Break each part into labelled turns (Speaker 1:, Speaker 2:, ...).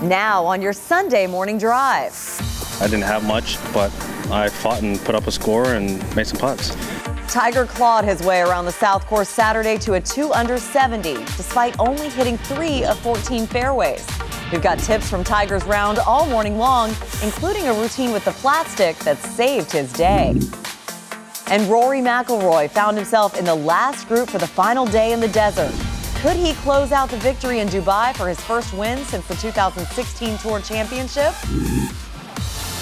Speaker 1: Now on your Sunday morning drive.
Speaker 2: I didn't have much, but I fought and put up a score and made some putts.
Speaker 1: Tiger clawed his way around the South Course Saturday to a 2 under 70, despite only hitting 3 of 14 fairways. We've got tips from Tiger's round all morning long, including a routine with the flat stick that saved his day. And Rory McIlroy found himself in the last group for the final day in the desert. Could he close out the victory in Dubai for his first win since the 2016 Tour Championship?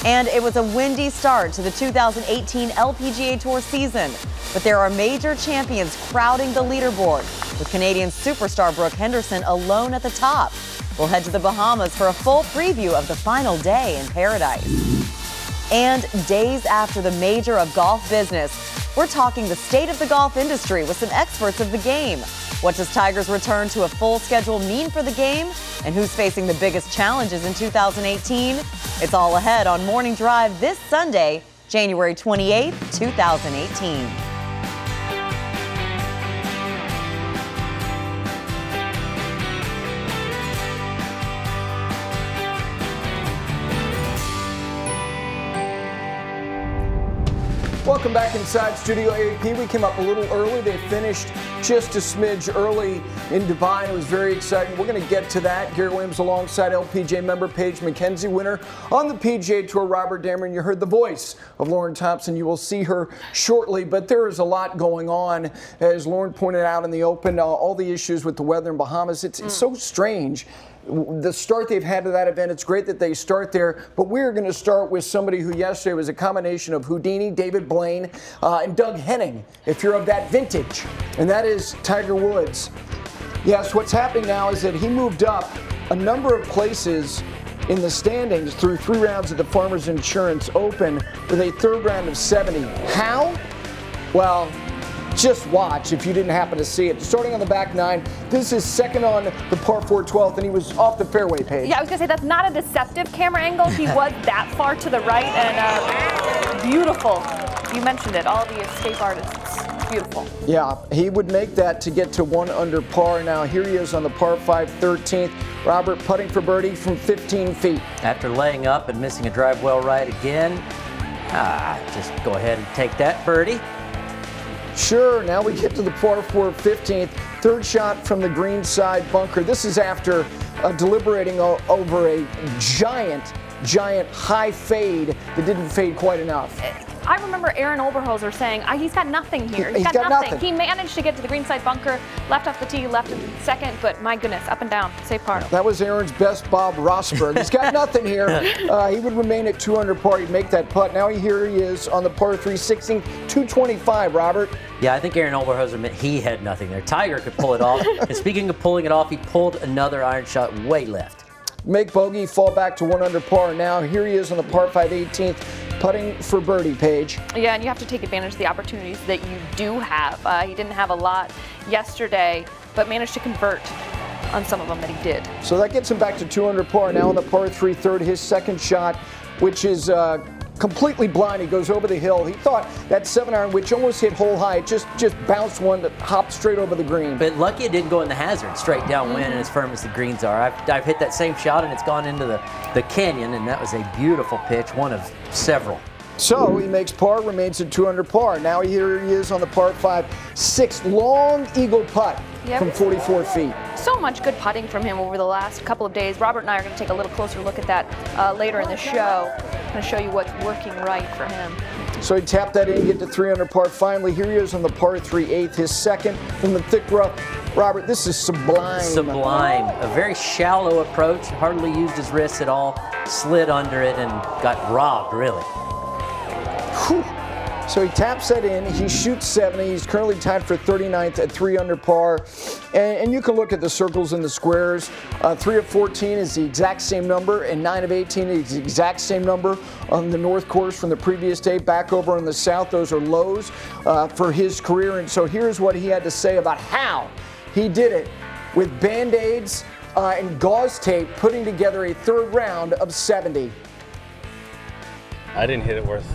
Speaker 1: And it was a windy start to the 2018 LPGA Tour season, but there are major champions crowding the leaderboard, with Canadian superstar Brooke Henderson alone at the top. We'll head to the Bahamas for a full preview of the final day in paradise. And days after the major of golf business, we're talking the state of the golf industry with some experts of the game. What does Tiger's return to a full schedule mean for the game? And who's facing the biggest challenges in 2018? It's all ahead on Morning Drive this Sunday, January 28th, 2018.
Speaker 3: Welcome back inside Studio AP. We came up a little early. They finished just a smidge early in Dubai, and it was very exciting. We're going to get to that. Gary Williams alongside LPGA member Paige McKenzie, winner on the PGA Tour, Robert Dameron. You heard the voice of Lauren Thompson. You will see her shortly, but there is a lot going on. As Lauren pointed out in the Open, all the issues with the weather in Bahamas. It's so strange. The start they've had to that event, it's great that they start there, but we're going to start with somebody who yesterday was a combination of Houdini, David Blaine, and Doug Henning, if you're of that vintage, and that is Tiger Woods. Yes, what's happening now is that he moved up a number of places in the standings through 3 rounds of the Farmers Insurance Open with a 3rd round of 70. How? Well, just watch if you didn't happen to see it. Starting on the back 9, this is second on the par 4 12th, and he was off the fairway page.
Speaker 4: Yeah, I was going to say, that's not a deceptive camera angle. He was that far to the right, and beautiful. You mentioned it, all the escape artists. Beautiful. Yeah,
Speaker 3: he would make that to get to 1 under par. Now here he is on the par 5 13th. Robert putting for birdie from 15 feet.
Speaker 5: After laying up and missing a drive well right again, just go ahead and take that birdie.
Speaker 3: Sure, now we get to the par 4 15th. 3rd shot from the green side bunker. This is after deliberating over a giant high fade that didn't fade quite enough.
Speaker 4: I remember Aaron Oberholzer saying, he's got nothing here. He's got nothing. He managed to get to the green side bunker, left off the tee, left in second, but my goodness, up and down, safe par.
Speaker 3: That was Aaron's best Bob Rosberg. He's got nothing here. He would remain at 2 under par. He'd make that putt. Now here he is on the par 3 16, 225, Robert.
Speaker 5: Yeah, I think Aaron Oberholzer meant he had nothing there. Tiger could pull it off. And speaking of pulling it off, he pulled another iron shot way left.
Speaker 3: Make bogey, fall back to 1 under par. Now here he is on the par 5 18th. Putting for birdie, Paige.
Speaker 4: Yeah, and you have to take advantage of the opportunities that you do have. He didn't have a lot yesterday, but managed to convert on some of them that he did.
Speaker 3: So that gets him back to 2 under par. Now on the par 3 3rd, his 2nd shot, which is completely blind. He goes over the hill. He thought that 7-iron, which almost hit hole high, just bounced one that hopped straight over the green.
Speaker 5: But lucky it didn't go in the hazard, straight downwind and as firm as the greens are. I've hit that same shot and it's gone into the canyon, and that was a beautiful pitch, one of several.
Speaker 3: So he makes par, remains at 2 under par. Now here he is on the par 5 6th, long eagle putt from 44 feet.
Speaker 4: So much good putting from him over the last couple of days. Robert and I are going to take a little closer look at that later in the show. I'm going to show you what's working right for him.
Speaker 3: So he tapped that in, get to 3 under par. Finally, here he is on the par 3 8th, his 2nd from the thick rough. Robert, this is sublime.
Speaker 5: Sublime. A very shallow approach, hardly used his wrists at all, slid under it and got robbed, really.
Speaker 3: Whew. So he taps that in, he shoots 70, he's currently tied for 39th at 3 under par. And you can look at the circles and the squares. 3 of 14 is the exact same number, and 9 of 18 is the exact same number on the north course from the previous day. Back over on the south, those are lows for his career. And so here's what he had to say about how he did it with Band-Aids and gauze tape, putting together a 3rd round of 70.
Speaker 2: I didn't hit it worth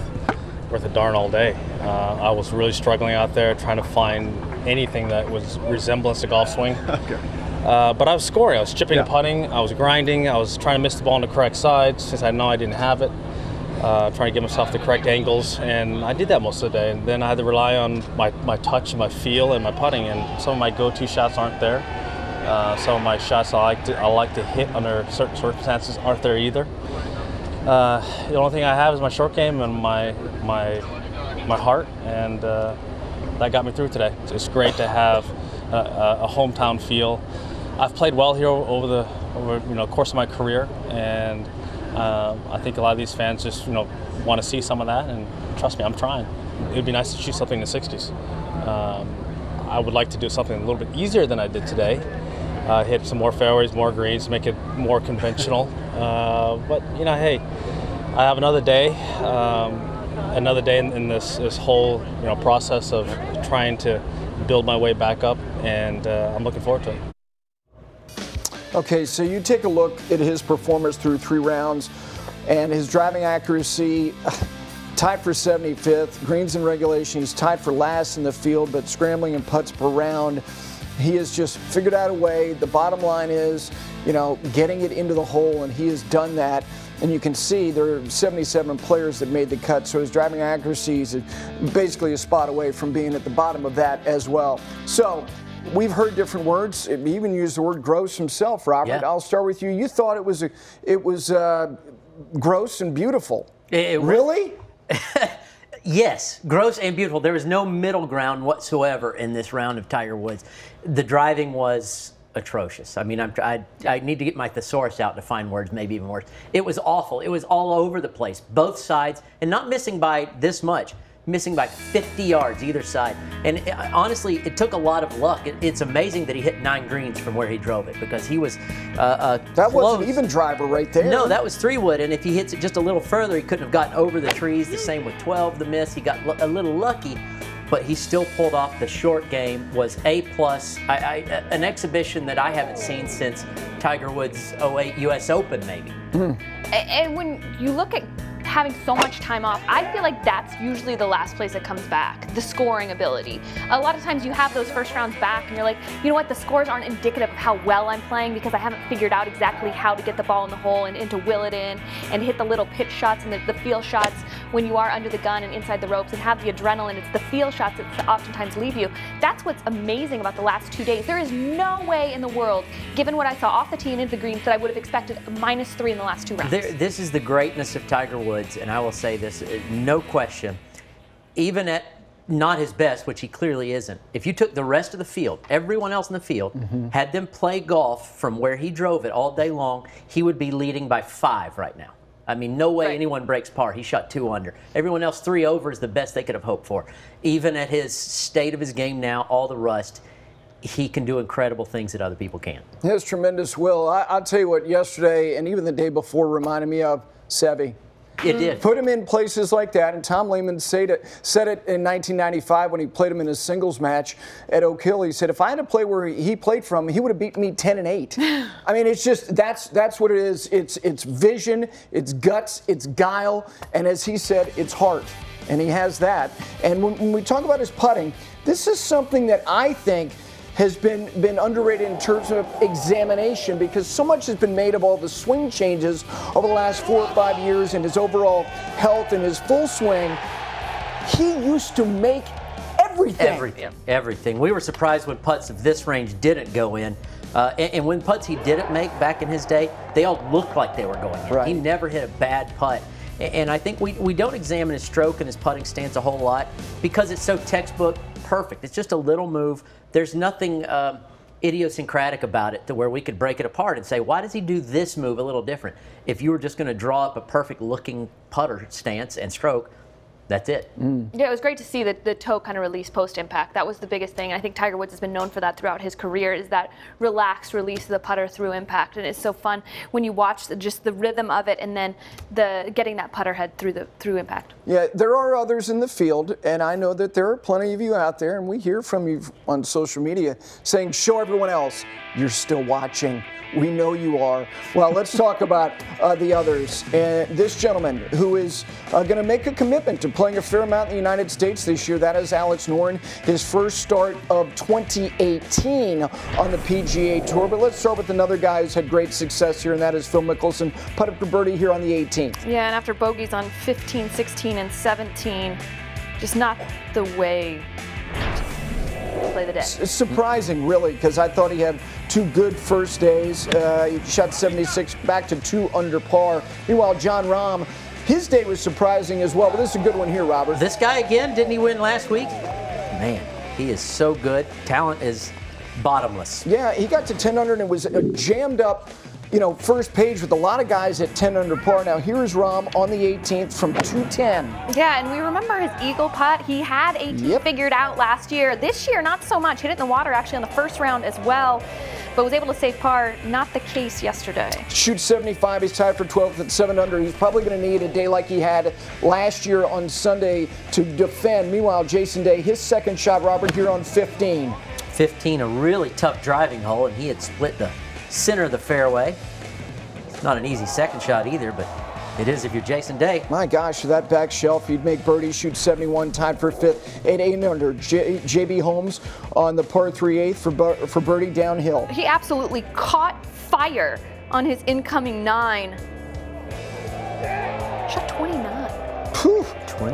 Speaker 2: a darn all day. I was really struggling out there trying to find anything that was resemblance to golf swing.
Speaker 6: Okay.
Speaker 2: But I was scoring. I was chipping and putting. I was grinding. I was trying to miss the ball on the correct side since I know I didn't have it. Trying to give myself the correct angles, and I did that most of the day. And then I had to rely on my touch and my feel and my putting, and some of my go-to shots aren't there. Some of my shots I like to hit under certain circumstances aren't there either. The only thing I have is my short game and my heart, and that got me through today. It's great to have a hometown feel. I've played well here over the course of my career, and I think a lot of these fans just want to see some of that, and trust me, I'm trying. It'd be nice to shoot something in the 60s. I would like to do something a little bit easier than I did today. Hit some more fairways, more greens, make it more conventional. But hey, I have another day in this whole process of trying to build my way back up, and I'm looking forward to it.
Speaker 3: Okay, so you take a look at his performance through 3 rounds, and his driving accuracy tied for 75th. Greens in regulation, he's tied for last in the field, but scrambling and putts per round, he has just figured out a way. The bottom line is, getting it into the hole, and he has done that. And you can see there are 77 players that made the cut, so his driving accuracy is basically a spot away from being at the bottom of that as well. So we've heard different words. He even used the word gross himself, Robert.
Speaker 5: Yeah.
Speaker 3: I'll start with you. You thought it was gross and beautiful. Really?
Speaker 5: Yes, gross and beautiful. There was no middle ground whatsoever in this round of Tiger Woods. The driving was atrocious. I mean, I need to get my thesaurus out to find words, maybe even worse. It was awful. It was all over the place, both sides, and not missing by this much. Missing by 50 yards either side. And honestly, it took a lot of luck. It's amazing that he hit 9 greens from where he drove it, because he was
Speaker 3: that wasn't even driver right there.
Speaker 5: No, that was 3-wood, and if he hits it just a little further, he couldn't have gotten over the trees. The same with 12, the miss. He got a little lucky, but he still pulled off the short game, was A+. An exhibition that I haven't seen since Tiger Woods' 08 U.S. Open, maybe.
Speaker 4: And when you look at having so much time off, I feel like that's usually the last place that comes back, the scoring ability. A lot of times you have those first rounds back and you're like, you know what, the scores aren't indicative of how well I'm playing because I haven't figured out exactly how to get the ball in the hole and to will it in and hit the little pitch shots and the feel shots when you are under the gun and inside the ropes and have the adrenaline. It's the feel shots that oftentimes leave you. That's what's amazing about the last 2 days. There is no way in the world, given what I saw off the tee and into the greens, that I would have expected a -3 in the last 2 rounds.
Speaker 5: This is the greatness of Tiger Woods. And I will say this, no question, even at not his best, which he clearly isn't, if you took the rest of the field, everyone else in the field, had them play golf from where he drove it all day long, he would be leading by 5 right now. I mean, no way anyone breaks par. He shot 2 under. Everyone else 3 over is the best they could have hoped for. Even at his state of his game now, all the rust, he can do incredible things that other people can't.
Speaker 3: He has tremendous will. I'll tell you what, yesterday and even the day before reminded me of Seve.
Speaker 5: It did.
Speaker 3: Put him in places like that, and Tom Lehman said it in 1995 when he played him in his singles match at Oak Hill. He said, if I had to play where he played from, he would have beaten me 10-8. I mean, it's just, that's what it is. It's vision, it's guts, it's guile, and as he said, it's heart. And he has that. And when we talk about his putting, this is something that I think has been underrated in terms of examination, because so much has been made of all the swing changes over the last 4 or 5 years and his overall health and his full swing. He used to make everything.
Speaker 5: Everything. We were surprised when putts of this range didn't go in. And when putts he didn't make back in his day, they all looked like they were going in.
Speaker 3: Right.
Speaker 5: He never hit a bad putt. And I think we don't examine his stroke and his putting stance a whole lot because it's so textbook perfect. It's just a little move. There's nothing idiosyncratic about it to where we could break it apart and say, why does he do this move a little different? If you were just going to draw up a perfect looking putter stance and stroke, that's it.
Speaker 4: Yeah, it was great to see the toe kind of release post-impact. That was the biggest thing. I think Tiger Woods has been known for that throughout his career, is that relaxed release of the putter through impact. And it's so fun when you watch just the rhythm of it and then getting that putter head through impact. Yeah,
Speaker 3: there are others in the field, and I know that there are plenty of you out there, and we hear from you on social media saying, show everyone else you're still watching. We know you are. Well, let's talk about the others. And this gentleman who is going to make a commitment to play playing a fair amount in the United States this year. That is Alex Noren, his first start of 2018 on the PGA Tour. But let's start with another guy who's had great success here, and that is Phil Mickelson. Putted for birdie here on the 18th.
Speaker 4: Yeah, and after bogeys on 15, 16, and 17, just not the way to play the day.
Speaker 3: It's surprising, really, because I thought he had 2 good first days. He shot 76 back to 2 under par. Meanwhile, Jon Rahm, his day was surprising as well. But this is a good one here, Robert.
Speaker 5: This guy again, didn't he win last week? Man, he is so good. Talent is bottomless.
Speaker 3: Yeah, he got to 10 under and it was jammed up, first page with a lot of guys at 10 under par. Now here's Rahm on the 18th from 210.
Speaker 4: Yeah, and we remember his eagle putt. He had 18 figured out last year. This year, not so much. Hit it in the water actually on the first round as well, but was able to save par. Not the case yesterday.
Speaker 3: Shoots 75. He's tied for 12th at 7 under. He's probably going to need a day like he had last year on Sunday to defend. Meanwhile, Jason Day, his second shot, Robert, here on 15.
Speaker 5: 15, a really tough driving hole, and he had split the center of the fairway. It's not an easy second shot either, but it is if you're Jason Day.
Speaker 3: My gosh, that back shelf, he'd make birdie, shoot 71, tied for 5th at 8 under. J.B. Holmes on the par 3/8 for birdie downhill.
Speaker 4: He absolutely caught fire on his incoming 9. Shot 29.
Speaker 3: Whew.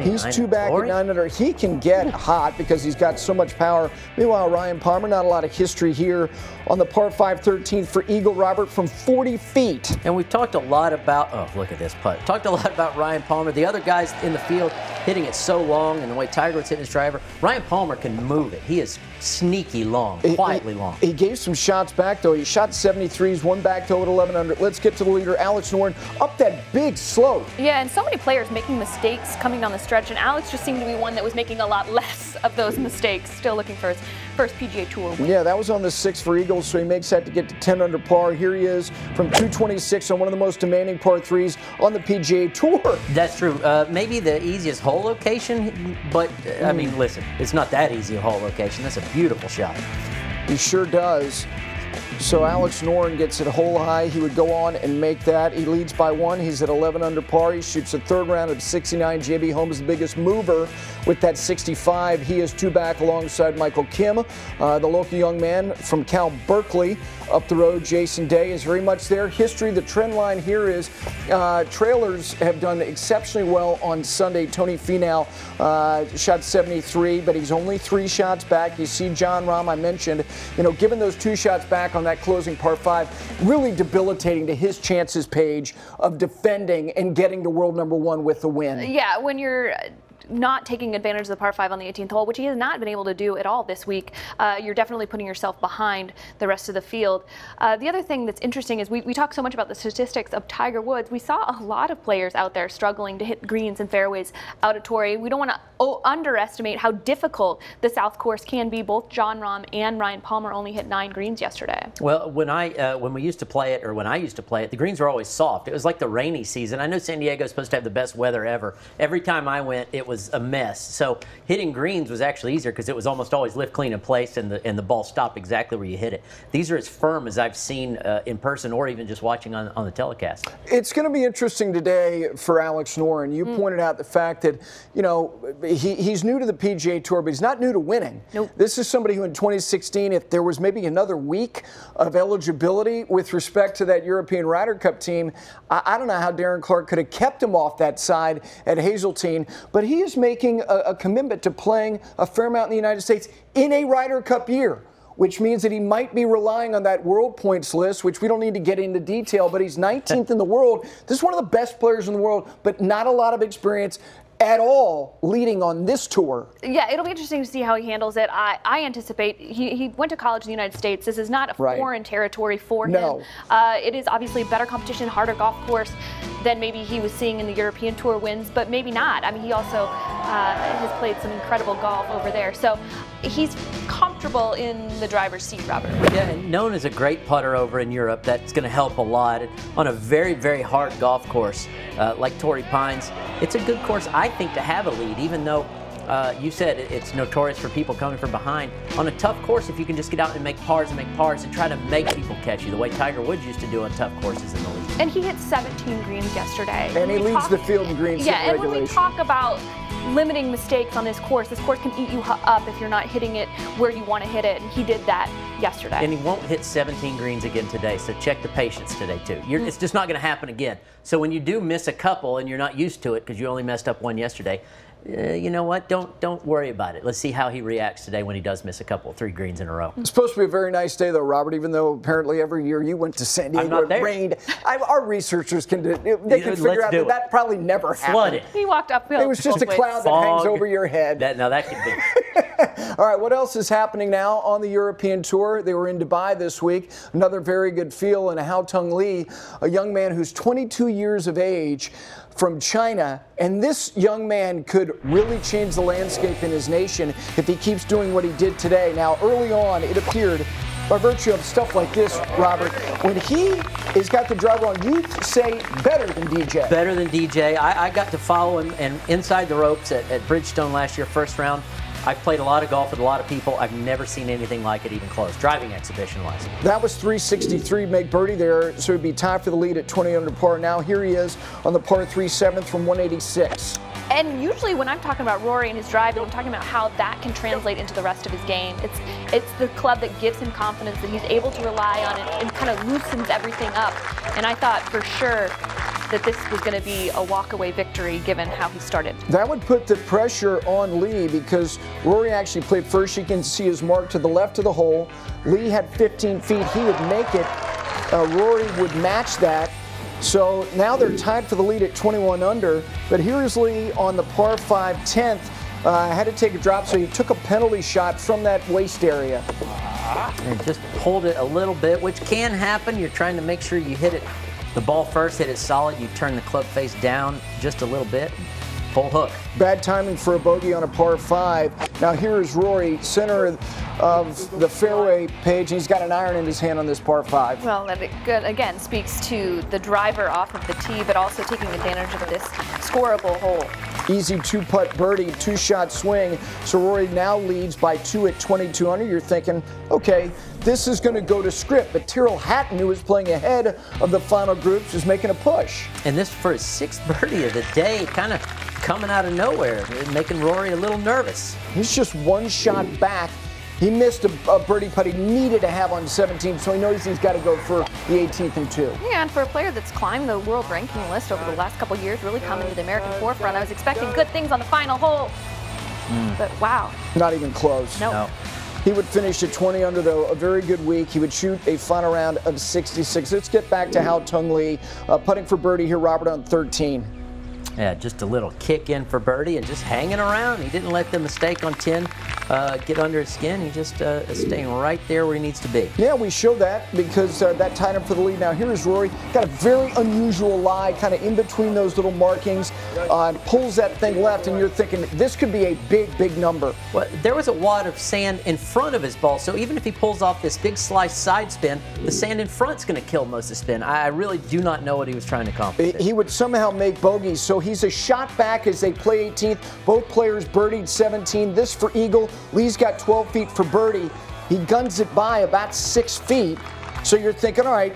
Speaker 3: He's 2 back at 9 under. He can get hot because he's got so much power. Meanwhile, Ryan Palmer, not a lot of history here on the par 5 13th for Eagle, Robert, from 40 feet.
Speaker 5: And we've talked a lot about, oh, look at this putt. Talked a lot about Ryan Palmer. The other guys in the field hitting it so long and the way Tiger Woods hitting his driver. Ryan Palmer can move it. He is sneaky long, quietly long.
Speaker 3: He gave some shots back, though. He shot 73s, one back toe at 11 under. Let's get to the leader, Alex Noren, up that big slope.
Speaker 4: Yeah, and so many players making mistakes coming down the stretch, and Alex just seemed to be one that was making a lot less of those mistakes. Still looking for his first PGA Tour win.
Speaker 3: Yeah, that was on the 6th for Eagles, so he makes that to get to 10 under par. Here he is from 226 on one of the most demanding par 3s on the PGA Tour.
Speaker 5: That's true. Maybe the easiest hole location, but I mean, listen, it's not that easy a hole location. That's a beautiful shot.
Speaker 3: He sure does. So Alex Noren gets it hole high. He would go on and make that. He leads by 1. He's at 11 under par. He shoots a 3rd round at 69. J.B. Holmes, the biggest mover, with that 65. He is 2 back alongside Michael Kim, the local young man from Cal Berkeley. Up the road, Jason Day is very much there. History, the trend line here is trailers have done exceptionally well on Sunday. Tony Finau shot 73, but he's only 3 shots back. You see Jon Rahm, I mentioned, given those 2 shots back on that closing par 5, really debilitating to his chances, Paige, of defending and getting to world #1 with the win.
Speaker 4: Yeah, when you're not taking advantage of the par 5 on the 18th hole, which he has not been able to do at all this week, you're definitely putting yourself behind the rest of the field. The other thing that's interesting is we talk so much about the statistics of Tiger Woods. We saw a lot of players out there struggling to hit greens and fairways out of Torrey. We don't want to underestimate how difficult the South Course can be. Both Jon Rahm and Ryan Palmer only hit 9 greens yesterday.
Speaker 5: Well, when we used to play it, or when I used to play it, the greens were always soft. It was like the rainy season. I know San Diego is supposed to have the best weather ever. Every time I went, it was a mess. So hitting greens was actually easier because it was almost always lift, clean, and place, and the ball stopped exactly where you hit it. These are as firm as I've seen in person, or even just watching on the telecast. It's
Speaker 3: going to be interesting today for Alex Noren. You pointed out the fact that he's new to the PGA Tour, but he's not new to winning.
Speaker 4: Nope.
Speaker 3: This is somebody who in 2016, if there was maybe another week of eligibility with respect to that European Ryder Cup team, I don't know how Darren Clark could have kept him off that side at Hazeltine, but he is making a commitment to playing a fair amount in the United States in a Ryder Cup year, which means that he might be relying on that world points list, which we don't need to get into detail, but he's 19th in the world. This is one of the best players in the world, but not a lot of experience at all leading on this tour.
Speaker 4: Yeah, it'll be interesting to see how he handles it. I anticipate he went to college in the United States. This is not a foreign territory for him. It is obviously better competition, harder golf course than maybe he was seeing in the European Tour wins, but maybe not. I mean, he also has played some incredible golf over there. So he's comfortable in the driver's seat, Robert.
Speaker 5: Yeah, known as a great putter over in Europe. That's going to help a lot. On a very, very hard golf course like Torrey Pines, it's a good course, I think, to have a lead, even though you said it's notorious for people coming from behind. On a tough course, if you can just get out and make pars and try to make people catch you, the way Tiger Woods used to do on tough courses in the league.
Speaker 4: And he hit 17 greens yesterday.
Speaker 3: And he leads the field in greens.
Speaker 4: Yeah, and when we talk about limiting mistakes on this course. This course can eat you up if you're not hitting it where you want to hit it, and he did that yesterday.
Speaker 5: And he won't hit 17 greens again today, so check the patience today too. It's just not going to happen again. So when you do miss a couple and you're not used to it because you only messed up one yesterday, you know what? Don't worry about it. Let's see how he reacts today when he does miss a couple, 3 greens in a row.
Speaker 3: It's supposed to be a very nice day, though, Robert, even though apparently every year you went to San Diego, it rained. Our researchers can figure out that probably never happened.
Speaker 5: Flooded.
Speaker 4: He walked uphill.
Speaker 3: It was just a cloud that hangs over your head.
Speaker 5: That could be.
Speaker 3: All right, what else is happening now on the European Tour? They were in Dubai this week. Another very good feel, and Haotong Li, a young man who's 22 years of age, from China, and this young man could really change the landscape in his nation if he keeps doing what he did today. Now, early on, it appeared, by virtue of stuff like this, Robert, when he has got the driver on, you say better than DJ.
Speaker 5: Better than DJ. I got to follow him and inside the ropes at Bridgestone last year, first round. I've played a lot of golf with a lot of people. I've never seen anything like it, even close, driving exhibition-wise.
Speaker 3: That was 363, make birdie there, so he'd be tied for the lead at 20 under par. Now here he is on the par 3 7th from 186.
Speaker 4: And usually when I'm talking about Rory and his driving, I'm talking about how that can translate into the rest of his game. It's the club that gives him confidence, that he's able to rely on it and kind of loosens everything up. And I thought for sure that this was going to be a walk-away victory given how he started. That
Speaker 3: would put the pressure on Lee because Rory actually played first. You can see his mark to the left of the hole. Lee had 15 feet. He would make it. Rory would match that. So now they're tied for the lead at 21 under. But here's Lee on the par 5 10th. Had to take a drop, so he took a penalty shot from that waist area.
Speaker 5: And just pulled it a little bit, which can happen. You're trying to make sure you hit it. The ball first, hit it solid. You turn the club face down just a little bit. Full hook. Bad timing for a bogey on a par 5. Now here is Rory, center of the fairway page. He's got an iron in his hand on this par 5.
Speaker 4: Well, that again speaks to the driver off of the tee, but also taking advantage of this scoreable hole.
Speaker 3: Easy 2-putt birdie, 2-shot swing. So Rory now leads by 2 at 22 under. You're thinking, okay, this is going to go to script. But Tyrrell Hatton, who was playing ahead of the final groups, is making a push. And this for his 6th birdie of the day, kind of coming out of nowhere, making Rory a little nervous. He's just 1 shot back. He missed a birdie putt he needed to have on 17, so he knows he's got to go for the 18th and 2.
Speaker 4: Yeah, and for a player that's climbed the world ranking list over the last couple of years, really coming to the American forefront, I was expecting good things on the final hole. But wow.
Speaker 3: Not even close.
Speaker 4: No.
Speaker 3: He would finish at 20 under, though, a very good week. He would shoot a final round of 66. Let's get back to Haotong Li. Putting for birdie here, Robert, on 13. Yeah, just a little kick in for birdie and just hanging around. He didn't let the mistake on 10 get under his skin. He just is staying right there where he needs to be. Yeah, we show that because that tied him for the lead. Now here's Rory. Got a very unusual lie kind of in between those little markings. Pulls that thing left, and you're thinking this could be a big, big number. Well, there was a wad of sand in front of his ball, so even if he pulls off this big slice side spin, the sand in front's going to kill most of the spin. I really do not know what he was trying to accomplish. He would somehow make bogeys, so he's a shot back as they play 18th. Both players birdied 17. This for eagle. Lee's got 12 feet for birdie. He guns it by about 6 feet. So you're thinking, all right,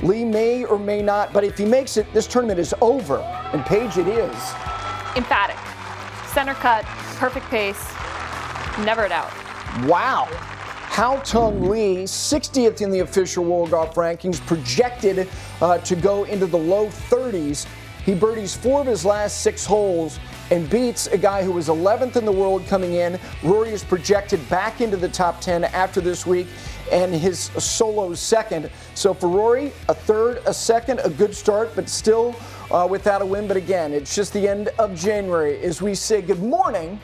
Speaker 3: Lee may or may not, but if he makes it, this tournament is over. And Paige, it is.
Speaker 4: Emphatic. Center cut, perfect pace, never a doubt.
Speaker 3: Wow. Haotong Li, 60th in the official World Golf Rankings, projected to go into the low 30s. He birdies 4 of his last 6 holes and beats a guy who was 11th in the world coming in. Rory is projected back into the top 10 after this week, and his solo 2nd. So for Rory, a 3rd, a 2nd, a good start, but still without a win. But again, it's just the end of January as we say good morning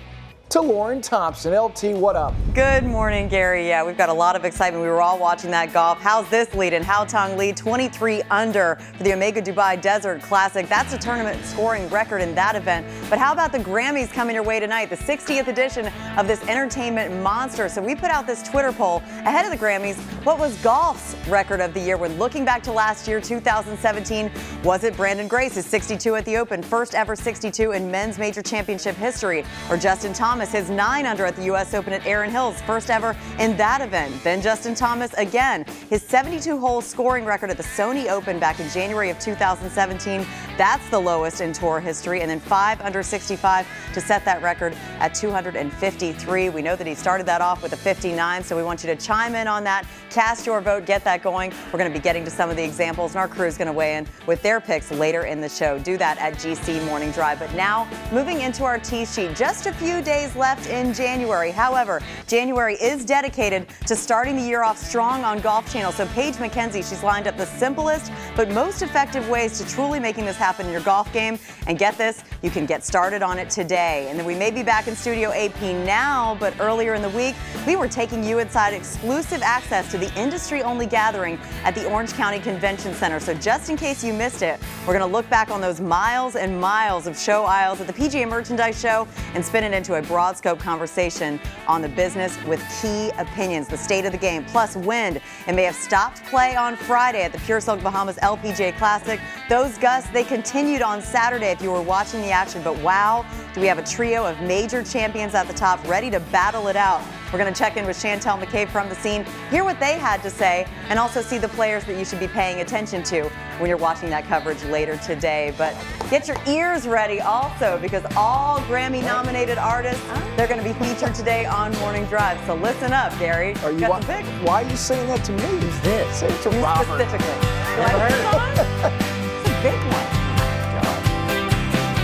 Speaker 3: to Lauren Thompson. LT, what up?
Speaker 1: Good morning, Gary. Yeah, we've got a lot of excitement. We were all watching that golf. How's this lead in? Haotong Li, 23 under for the Omega Dubai Desert Classic. That's a tournament scoring record in that event. But how about the Grammys coming your way tonight? The 60th edition of this entertainment monster. So we put out this Twitter poll ahead of the Grammys. What was golf's record of the year? When looking back to last year, 2017, was it Brandon Grace's 62 at the Open, first ever 62 in men's major championship history, or Justin Thomas Thomas his 9-under at the U.S. Open at Erin Hills, first ever in that event. Then Justin Thomas again, his 72-hole scoring record at the Sony Open back in January of 2017. That's the lowest in tour history. And then 5 under 65 to set that record at 253. We know that he started that off with a 59, so we want you to chime in on that. Cast your vote, get that going. We're going to be getting to some of the examples, and our crew is going to weigh in with their picks later in the show. Do that at GC Morning Drive. But now, moving into our tee sheet, just a few days left in January. However, January is dedicated to starting the year off strong on Golf Channel. So Paige McKenzie, she's lined up the simplest but most effective ways to truly making this happen in your golf game. And get this, you can get started on it today. And then we may be back in Studio AP now, but earlier in the week, we were taking you inside exclusive access to the industry-only gathering at the Orange County Convention Center. So just in case you missed it, we're going to look back on those miles and miles of show aisles at the PGA Merchandise Show and spin it into a broad scope conversation on the business with key opinions, the state of the game, plus wind. It may have stopped play on Friday at the Pure Silk Bahamas LPGA Classic. Those gusts, they continued on Saturday if you were watching the action. But wow, do we have a trio of major champions at the top ready to battle it out. We're going to check in with Chantel McCabe from the scene, hear what they had to say, and also see the players that you should be paying attention to when you're watching that coverage later today. But get your ears ready also, because all Grammy-nominated artists, they're going to be featured today on Morning Drive. So listen up, Gary.
Speaker 3: Are you why are you saying that to me?
Speaker 5: Who's this?
Speaker 3: Say it to Robert.
Speaker 1: Specifically. Do I have this on? It's a big one.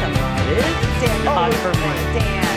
Speaker 5: Come on, it is
Speaker 1: Stand
Speaker 5: hot
Speaker 1: by
Speaker 5: for me.
Speaker 1: Dan.